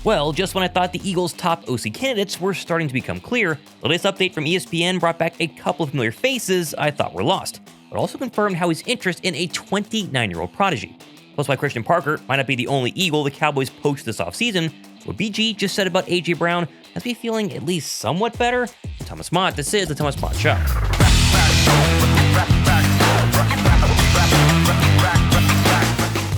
Well, just when I thought the Eagles' top OC candidates were starting to become clear, the latest update from ESPN brought back a couple of familiar faces I thought were lost, but also confirmed Howie's interest in a 29-year-old prodigy. Plus, why Christian Parker might not be the only Eagle the Cowboys poached this offseason, what BG just said about A.J. Brown has me feeling at least somewhat better. I'm Thomas Mott, this is the Thomas Mott Show.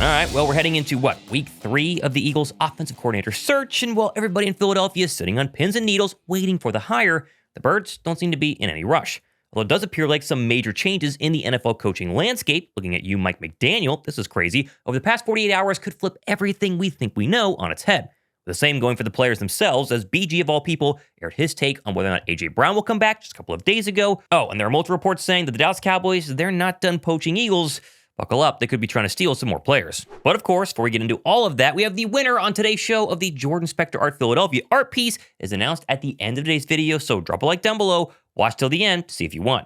Alright, well, we're heading into, week 3 of the Eagles' offensive coordinator search, and while everybody in Philadelphia is sitting on pins and needles waiting for the hire, the Birds don't seem to be in any rush. Although it does appear like some major changes in the NFL coaching landscape, looking at you, Mike McDaniel, this is crazy, over the past 48 hours could flip everything we think we know on its head. The same going for the players themselves, as BG of all people aired his take on whether or not A.J. Brown will come back just a couple of days ago. Oh, and there are multiple reports saying that the Dallas Cowboys, they're not done poaching Eagles. Buckle up, they could be trying to steal some more players. But of course, before we get into all of that, we have the winner on today's show of the Jordan Spector Art Philadelphia art piece is announced at the end of today's video, so drop a like down below, watch till the end to see if you won.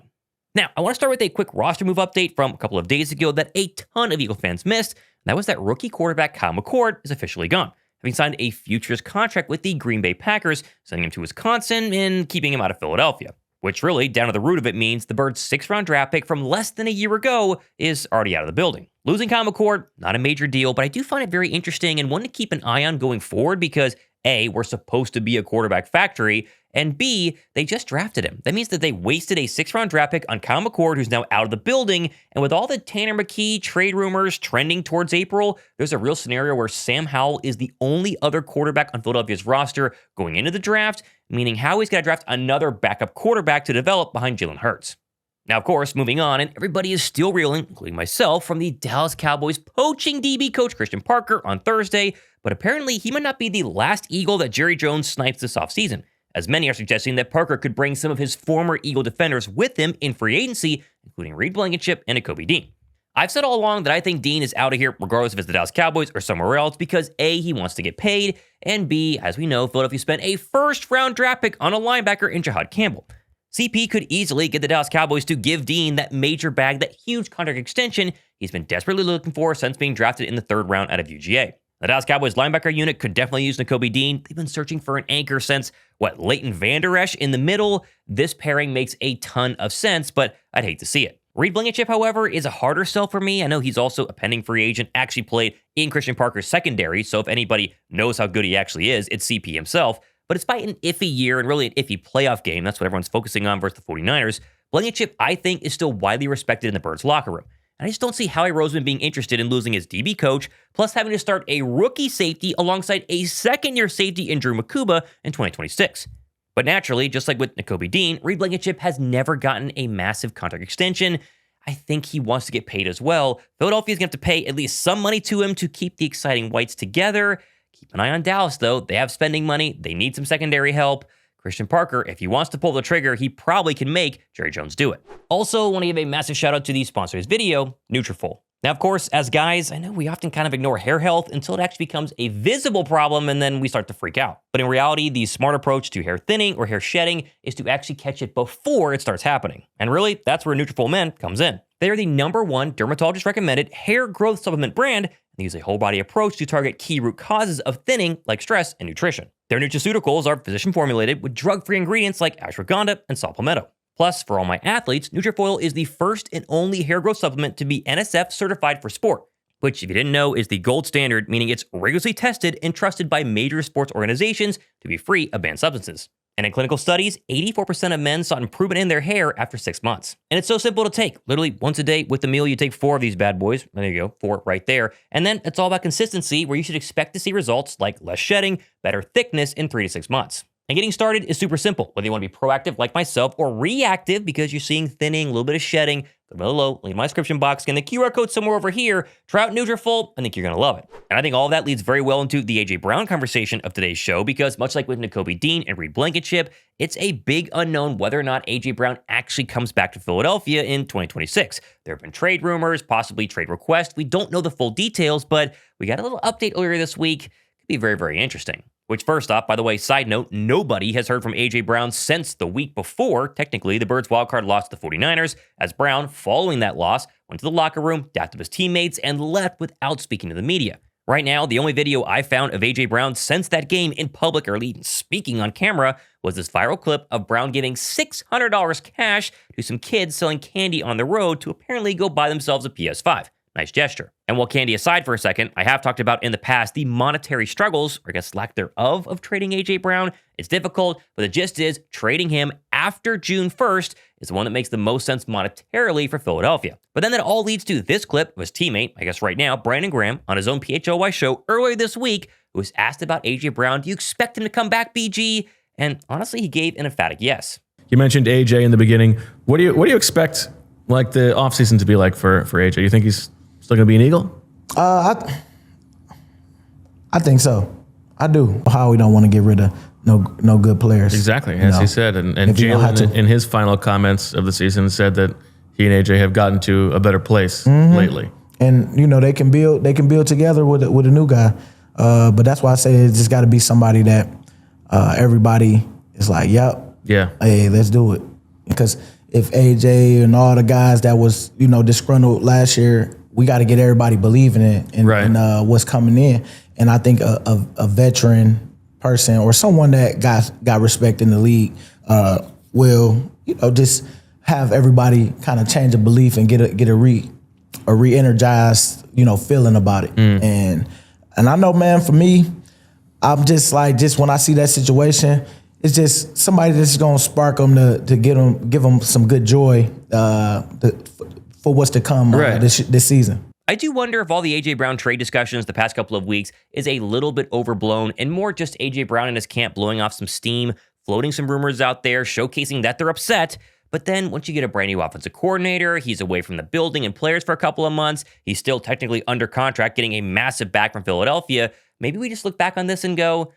Now, I want to start with a quick roster move update from a couple of days ago that a ton of Eagle fans missed, and that was that rookie quarterback Kyle McCord is officially gone, having signed a futures contract with the Green Bay Packers, sending him to Wisconsin and keeping him out of Philadelphia. Which really, down to the root of it, means the Birds' 6th-round draft pick from less than a year ago is already out of the building. Losing Kyle McCord, not a major deal, but I do find it very interesting and one to keep an eye on going forward because A, we're supposed to be a quarterback factory, and B, they just drafted him. That means that they wasted a 6th-round draft pick on Kyle McCord, who's now out of the building, and with all the Tanner McKee trade rumors trending towards April, there's a real scenario where Sam Howell is the only other quarterback on Philadelphia's roster going into the draft, meaning Howie's got to draft another backup quarterback to develop behind Jalen Hurts. Now, of course, moving on, and everybody is still reeling, including myself, from the Dallas Cowboys poaching DB coach Christian Parker on Thursday, but apparently he might not be the last Eagle that Jerry Jones snipes this offseason, as many are suggesting that Parker could bring some of his former Eagle defenders with him in free agency, including Blankenship and Nakobe Dean. I've said all along that I think Dean is out of here regardless if it's the Dallas Cowboys or somewhere else because A, he wants to get paid, and B, as we know, Philadelphia spent a 1st-round draft pick on a linebacker in Jahad Campbell. CP could easily get the Dallas Cowboys to give Dean that major bag, that huge contract extension he's been desperately looking for since being drafted in the 3rd round out of UGA. The Dallas Cowboys linebacker unit could definitely use Nakobe Dean. They've been searching for an anchor since, Leighton Vander Esch in the middle. This pairing makes a ton of sense, but I'd hate to see it. Blankenship, however, is a harder sell for me. I know he's also a pending free agent, actually played in Christian Parker's secondary, so if anybody knows how good he actually is, it's CP himself. But despite an iffy year and really an iffy playoff game, that's what everyone's focusing on versus the 49ers, Blankenship, I think, is still widely respected in the Birds locker room. And I just don't see Howie Roseman being interested in losing his DB coach, plus having to start a rookie safety alongside a second-year safety in Drew Makuba in 2026. But naturally, just like with Nakobe Dean, Blankenship has never gotten a massive contract extension. I think he wants to get paid as well. Philadelphia's going to have to pay at least some money to him to keep the exciting whites together. Keep an eye on Dallas, though. They have spending money. They need some secondary help. Christian Parker, if he wants to pull the trigger, he probably can make Jerry Jones do it. Also, want to give a massive shout out to the sponsor of this video, Nutrafol. Now, of course, as guys, I know we often kind of ignore hair health until it actually becomes a visible problem and then we start to freak out. But in reality, the smart approach to hair thinning or hair shedding is to actually catch it before it starts happening. And really, that's where Nutrafol Men comes in. They are the #1 dermatologist recommended hair growth supplement brand. They use a whole body approach to target key root causes of thinning like stress and nutrition. Their nutraceuticals are physician formulated with drug-free ingredients like ashwagandha and saw palmetto. Plus, for all my athletes, Nutrifoil is the first and only hair growth supplement to be NSF certified for sport, which, if you didn't know, is the gold standard, meaning it's rigorously tested and trusted by major sports organizations to be free of banned substances. And in clinical studies, 84% of men saw improvement in their hair after 6 months. And it's so simple to take. Literally, once a day with the meal, you take 4 of these bad boys. There you go, 4 right there. And then it's all about consistency, where you should expect to see results like less shedding, better thickness in 3 to 6 months. And getting started is super simple, whether you want to be proactive like myself or reactive because you're seeing thinning, a little bit of shedding. Go below, leave my description box, and the QR code somewhere over here. Try out Nutrafol. I think you're going to love it. And I think all of that leads very well into the A.J. Brown conversation of today's show because much like with Nakobe Dean and Blankenship, it's a big unknown whether or not A.J. Brown actually comes back to Philadelphia in 2026. There have been trade rumors, possibly trade requests. We don't know the full details, but we got a little update earlier this week. Could be very, very interesting. Which, first off, by the way, side note, nobody has heard from A.J. Brown since the week before. Technically, the Birds wildcard lost to the 49ers, as Brown, following that loss, went to the locker room, dapped up his teammates, and left without speaking to the media. Right now, the only video I found of A.J. Brown since that game in public or even speaking on camera was this viral clip of Brown giving $600 cash to some kids selling candy on the road to apparently go buy themselves a PS5. Nice gesture. And while candy aside for a second, I have talked about in the past the monetary struggles, or I guess lack thereof, of trading A.J. Brown. It's difficult, but the gist is trading him after June 1st is the one that makes the most sense monetarily for Philadelphia. But then that all leads to this clip of his teammate, I guess right now, Brandon Graham, on his own PHLY show earlier this week, who was asked about A.J. Brown. Do you expect him to come back, BG? And honestly, he gave an emphatic yes. You mentioned A.J. in the beginning. What do you expect like the offseason to be like for A.J.? You think he's still going to be an Eagle? I think so. I do. Howie don't want to get rid of no good players. Exactly, as he said. And Jalen, in his final comments of the season, said that he and AJ have gotten to a better place lately. And they can build together with a new guy. But that's why I say it's just got to be somebody that everybody is like, yep, yeah, hey, let's do it. Because if AJ and all the guys that was disgruntled last year, we got to get everybody believing it and what's coming in. And I think a veteran person or someone that got respect in the league will just have everybody kind of change a belief and get a re-energized feeling about it. And I know, man, for me, I'm just when I see that situation, it's just somebody that's gonna spark them to give them some good joy for what's to come this season. I do wonder if all the A.J. Brown trade discussions the past couple of weeks is a little bit overblown and more just A.J. Brown and his camp blowing off some steam, floating some rumors out there, showcasing that they're upset. But then once you get a brand new offensive coordinator, he's away from the building and players for a couple of months, he's still technically under contract, getting a massive bag from Philadelphia. Maybe we just look back on this and go,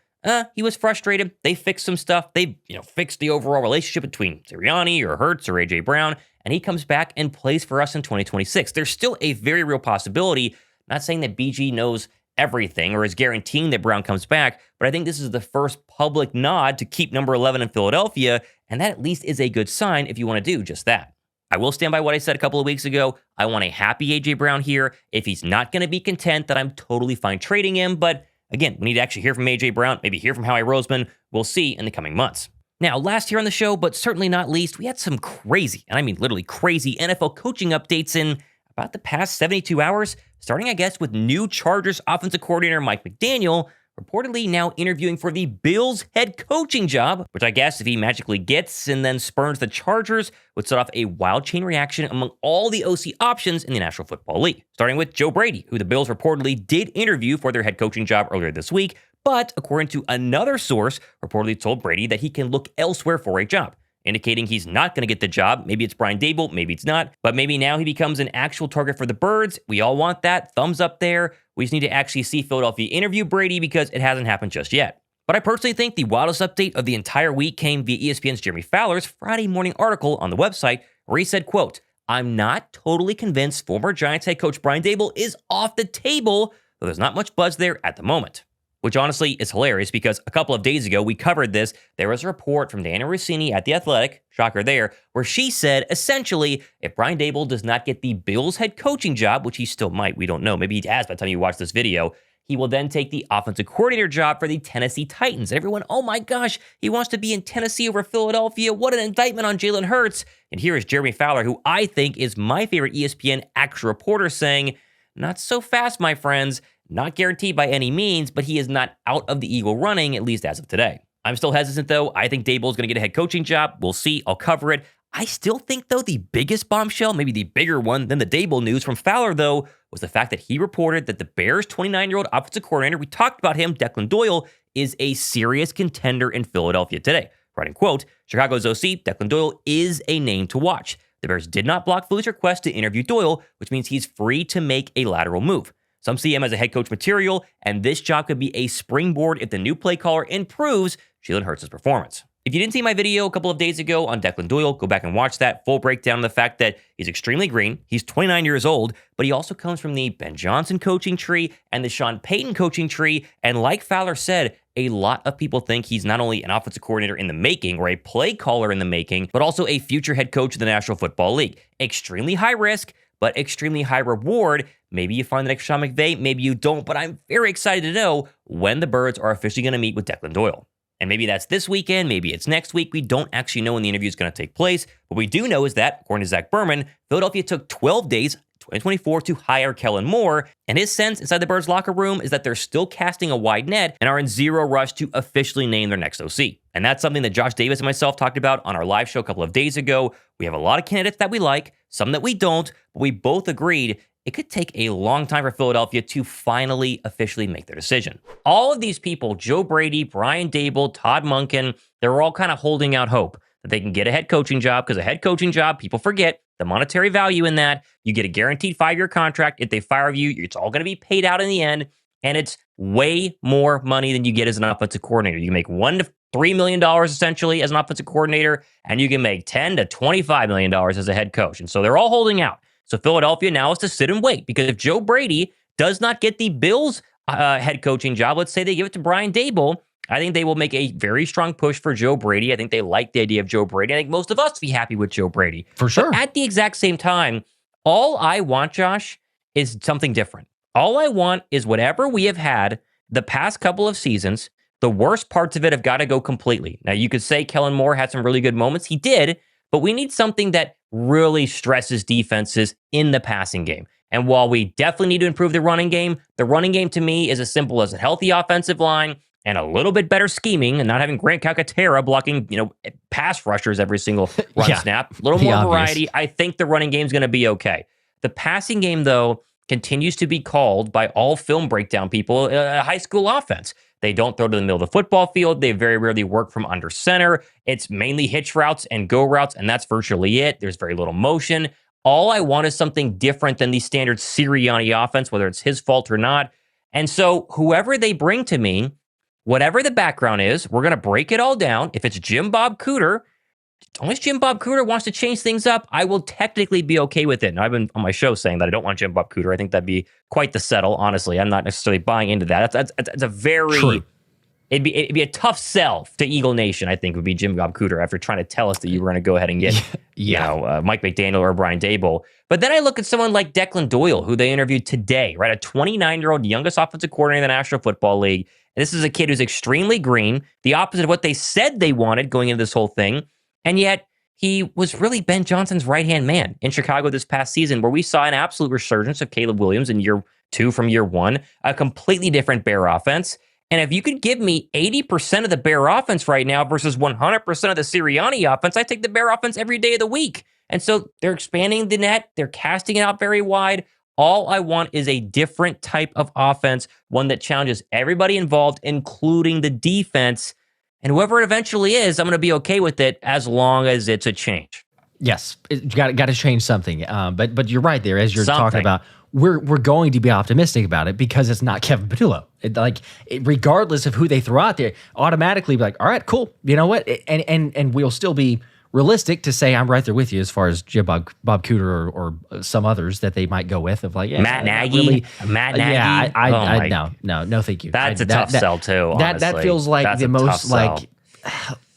he was frustrated. They fixed some stuff. They fixed the overall relationship between Sirianni or Hurts or A.J. Brown, and he comes back and plays for us in 2026. There's still a very real possibility. Not saying that BG knows everything or is guaranteeing that Brown comes back, but I think this is the first public nod to keep number 11 in Philadelphia, and that at least is a good sign if you want to do just that. I will stand by what I said a couple of weeks ago. I want a happy A.J. Brown here. If he's not going to be content, then I'm totally fine trading him, but again, we need to actually hear from A.J. Brown, maybe hear from Howie Roseman. We'll see in the coming months. Now, last here on the show, but certainly not least, we had some crazy, and I mean literally crazy, NFL coaching updates in about the past 72 hours, starting, I guess, with new Chargers offensive coordinator Mike McDaniel, reportedly now interviewing for the Bills head coaching job, which I guess if he magically gets and then spurns the Chargers, would set off a wild chain reaction among all the OC options in the National Football League. Starting with Joe Brady, who the Bills reportedly did interview for their head coaching job earlier this week, but according to another source, reportedly told Brady that he can look elsewhere for a job, indicating he's not going to get the job. Maybe it's Brian Daboll, maybe it's not, but maybe now he becomes an actual target for the Birds. We all want that. Thumbs up there. We just need to actually see Philadelphia interview Brady because it hasn't happened just yet. But I personally think the wildest update of the entire week came via ESPN's Jeremy Fowler's Friday morning article on the website, where he said, quote, "I'm not totally convinced former Giants head coach Brian Daboll is off the table, though there's not much buzz there at the moment." Which honestly is hilarious because a couple of days ago we covered this. There was a report from Dana Rossini at The Athletic, shocker there, where she said essentially if Brian Daboll does not get the Bills head coaching job, which he still might, we don't know, maybe he has by the time you watch this video, he will then take the offensive coordinator job for the Tennessee Titans. And everyone, oh my gosh, he wants to be in Tennessee over Philadelphia. What an indictment on Jalen Hurts. And here is Jeremy Fowler, who I think is my favorite ESPN actual reporter, saying, not so fast, my friends. Not guaranteed by any means, but he is not out of the Eagle running, at least as of today. I'm still hesitant, though. I think Daboll is going to get a head coaching job. We'll see. I'll cover it. I still think, though, the biggest bombshell, maybe the bigger one than the Daboll news from Fowler, though, was the fact that he reported that the Bears' 29-year-old offensive coordinator, we talked about him, Declan Doyle, is a serious contender in Philadelphia today. Writing, quote, "Chicago's OC, Declan Doyle, is a name to watch. The Bears did not block Philly's request to interview Doyle, which means he's free to make a lateral move. Some see him as a head coach material, and this job could be a springboard if the new play caller improves Jalen Hurts' performance." If you didn't see my video a couple of days ago on Declan Doyle, go back and watch that full breakdown of the fact that he's extremely green, he's 29 years old, but he also comes from the Ben Johnson coaching tree and the Sean Payton coaching tree, and like Fowler said, a lot of people think he's not only an offensive coordinator in the making or a play caller in the making, but also a future head coach of the National Football League. Extremely high risk, but extremely high reward, Maybe you find the next Sean McVay, maybe you don't, but I'm very excited to know when the Birds are officially going to meet with Declan Doyle. And maybe that's this weekend, maybe it's next week. We don't actually know when the interview is going to take place. What we do know is that, according to Zach Berman, Philadelphia took 12 days, 2024, to hire Kellen Moore. And his sense inside the Birds locker room is that they're still casting a wide net and are in zero rush to officially name their next OC. And that's something that Josh Davis and myself talked about on our live show a couple of days ago. We have a lot of candidates that we like, some that we don't, but we both agreed it could take a long time for Philadelphia to finally officially make their decision. All of these people, Joe Brady, Brian Daboll, Todd Monken, they're all kind of holding out hope that they can get a head coaching job, because a head coaching job, people forget the monetary value in that. You get a guaranteed 5-year contract. If they fire you, it's all going to be paid out in the end, and it's way more money than you get as an offensive coordinator. You make $1 to $3 million essentially as an offensive coordinator, and you can make $10 to $25 million as a head coach. And so they're all holding out. So Philadelphia now is to sit and wait, because if Joe Brady does not get the Bills head coaching job, let's say they give it to Brian Daboll, I think they will make a very strong push for Joe Brady. I think they like the idea of Joe Brady. I think most of us would be happy with Joe Brady. For sure. But at the exact same time, all I want, Josh, is something different. All I want is whatever we have had the past couple of seasons, the worst parts of it have got to go completely. Now, you could say Kellen Moore had some really good moments. He did, but we need something that really stresses defenses in the passing game. And while we definitely need to improve the running game to me is as simple as a healthy offensive line and a little bit better scheming and not having Grant Calcaterra blocking, pass rushers every single run snap. A little more variety. I think the running game is going to be okay. The passing game, though, continues to be called by all film breakdown people a high school offense. They don't throw to the middle of the football field. They very rarely work from under center. It's mainly hitch routes and go routes, and that's virtually it. There's very little motion. All I want is something different than the standard Sirianni offense, whether it's his fault or not. And so whoever they bring to me, whatever the background is, we're going to break it all down. If it's Jim Bob Cooter, unless Jim Bob Cooter wants to change things up, I will technically be okay with it. Now, I've been on my show saying that I don't want Jim Bob Cooter. I think that'd be quite the settle, honestly. I'm not necessarily buying into that. That's a very... True. It'd be a tough sell to Eagle Nation, I think, would be Jim Bob Cooter after trying to tell us that you were going to go ahead and get, Mike McDaniel or Brian Daboll. But then I look at someone like Declan Doyle, who they interviewed today, right? A 29-year-old youngest offensive coordinator in the National Football League. And this is a kid who's extremely green, the opposite of what they said they wanted going into this whole thing. And yet he was really Ben Johnson's right-hand man in Chicago this past season, where we saw an absolute resurgence of Caleb Williams in year 2 from year 1, a completely different Bear offense. And if you could give me 80% of the Bear offense right now versus 100% of the Sirianni offense, I take the Bear offense every day of the week. And so they're expanding the net. They're casting it out very wide. All I want is a different type of offense, one that challenges everybody involved, including the defense. And whoever it eventually is, I'm going to be okay with it as long as it's a change. Yes, you got to change something. But you're right there, as you're talking about. We're going to be optimistic about it because it's not Kevin Patullo. Regardless of who they throw out there, automatically be like, all right, cool. You know what? And we'll still be realistic to say I'm right there with you as far as Jim Bob Cooter or some others that they might go with. Of like, yeah, Matt Nagy. Matt Nagy. No, thank you. That's a tough sell too. Honestly. That feels like that's the most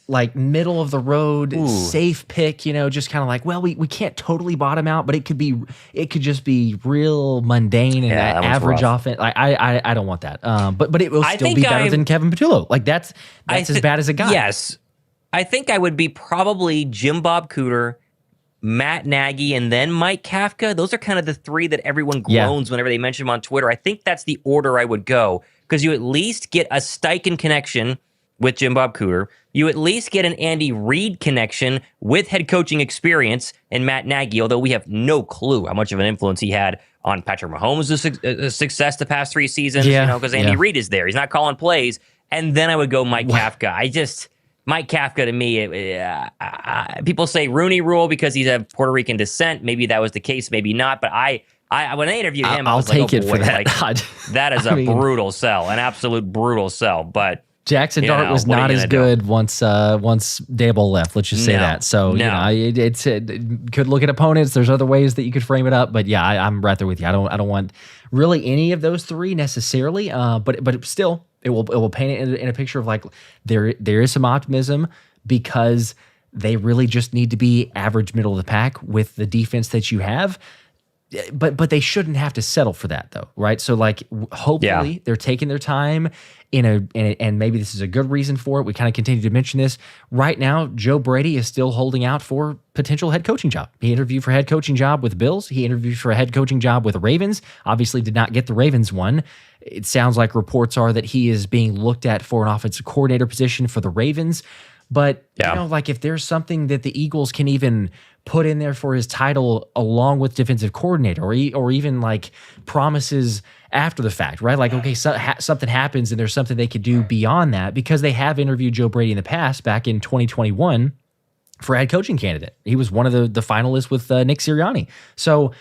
like middle of the road, safe pick, just kind of like, well, we can't totally bottom out, but it could just be real mundane and average offense. I don't want that. But it will still be better than Kevin Patullo. Like that's as bad as it got. Yes. I think I would be probably Jim Bob Cooter, Matt Nagy, and then Mike Kafka. Those are kind of the three that everyone groans whenever they mention them on Twitter. I think that's the order I would go, because you at least get a Steichen connection with Jim Bob Cooter. You at least get an Andy Reid connection with head coaching experience in Matt Nagy, although we have no clue how much of an influence he had on Patrick Mahomes' success the past 3 seasons, because Andy Reid is there. He's not calling plays. And then I would go Mike Kafka. Mike Kafka to me, people say Rooney Rule because he's of Puerto Rican descent. Maybe that was the case, maybe not. But when I interviewed him, I was take like, it for that. That is a brutal sell, an absolute brutal sell. But Jackson Dart was not as good once Daboll left. Let's just say that. So it could look at opponents. There's other ways that you could frame it up, but I'm right there with you. I don't want really any of those three necessarily. But still, it will paint it in a picture of like there is some optimism because they really just need to be average middle of the pack with the defense that you have. but they shouldn't have to settle for that though, right? So like hopefully they're taking their time and maybe this is a good reason for it. We kind of continue to mention this. Right now, Joe Brady is still holding out for potential head coaching job. He interviewed for a head coaching job with the Bills. He interviewed for a head coaching job with the Ravens. Obviously did not get the Ravens one. It sounds like reports are that he is being looked at for an offensive coordinator position for the Ravens. But, you know, like if there's something that the Eagles can even put in there for his title along with defensive coordinator or even like promises after the fact, right? Like, okay, something happens and there's something they could do beyond that because they have interviewed Joe Brady in the past back in 2021 for head coaching candidate. He was one of the finalists with Nick Sirianni. So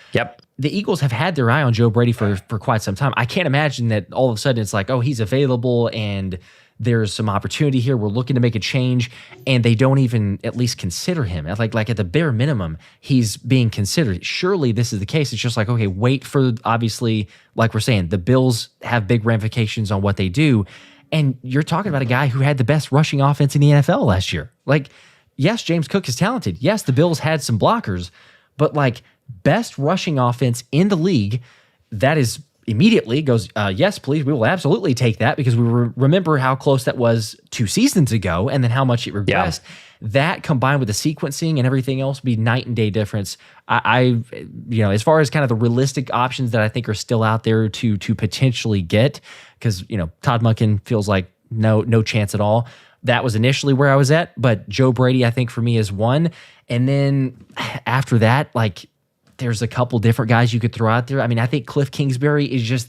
the Eagles have had their eye on Joe Brady for quite some time. I can't imagine that all of a sudden it's like, oh, he's available and there's some opportunity here. We're looking to make a change, and they don't even at least consider him. Like at the bare minimum, he's being considered. Surely this is the case. It's just like, okay, wait for, obviously, like we're saying, the Bills have big ramifications on what they do, and you're talking about a guy who had the best rushing offense in the NFL last year. Like, yes, James Cook is talented. Yes, the Bills had some blockers, but like best rushing offense in the league, that is immediately goes, yes, please, we will absolutely take that because we remember how close that was 2 seasons ago and then how much it regressed. That combined with the sequencing and everything else be night and day difference. I you know, as far as kind of the realistic options that I think are still out there to potentially get, because, you know, Todd Monken feels like no chance at all. That was initially where I was at, but Joe Brady, I think for me is one. And then after that, like, there's a couple different guys you could throw out there. I mean, I think Cliff Kingsbury is just,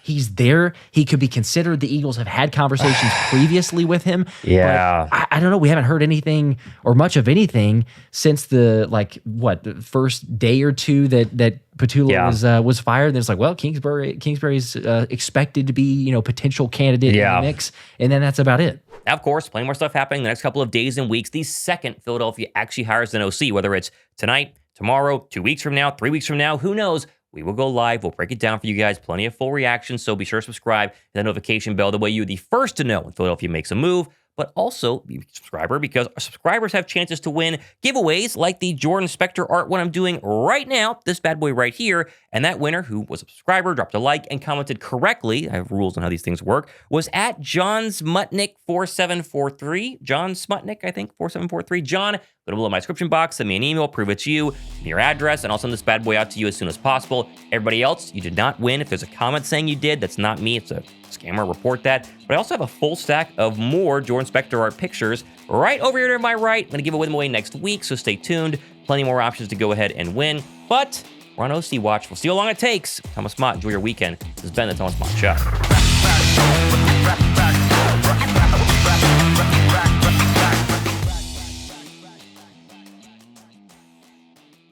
he's there. He could be considered. The Eagles have had conversations previously with him. Yeah. But I don't know. We haven't heard anything or much of anything since the, like, the first day or two that Petula was fired. And it's like, well, Kingsbury's expected to be, you know, potential candidate in the mix. And then that's about it. Of course, plenty more stuff happening the next couple of days and weeks. The second Philadelphia actually hires an OC, whether it's tonight, tomorrow, 2 weeks from now, 3 weeks from now, who knows? We will go live. We'll break it down for you guys. Plenty of full reactions. So be sure to subscribe to that notification bell. That way you're the first to know when Philadelphia makes a move. But also be a subscriber because our subscribers have chances to win giveaways like the Jordan Spector art one I'm doing right now, this bad boy right here. And that winner, who was a subscriber, dropped a like, and commented correctly, I have rules on how these things work, was at John Smutnik 4743. John Smutnik, I think, 4743. John, go below my description box, send me an email, prove it's you, your address, and I'll send this bad boy out to you as soon as possible. Everybody else, you did not win. If there's a comment saying you did, that's not me. It's a scammer. Report that. But I also have a full stack of more Jordan Spector art pictures right over here to my right. I'm going to give them away next week, so stay tuned. Plenty more options to go ahead and win. But we're on OC watch. We'll see how long it takes. Thomas Mott, enjoy your weekend. This has been the Thomas Mott Show.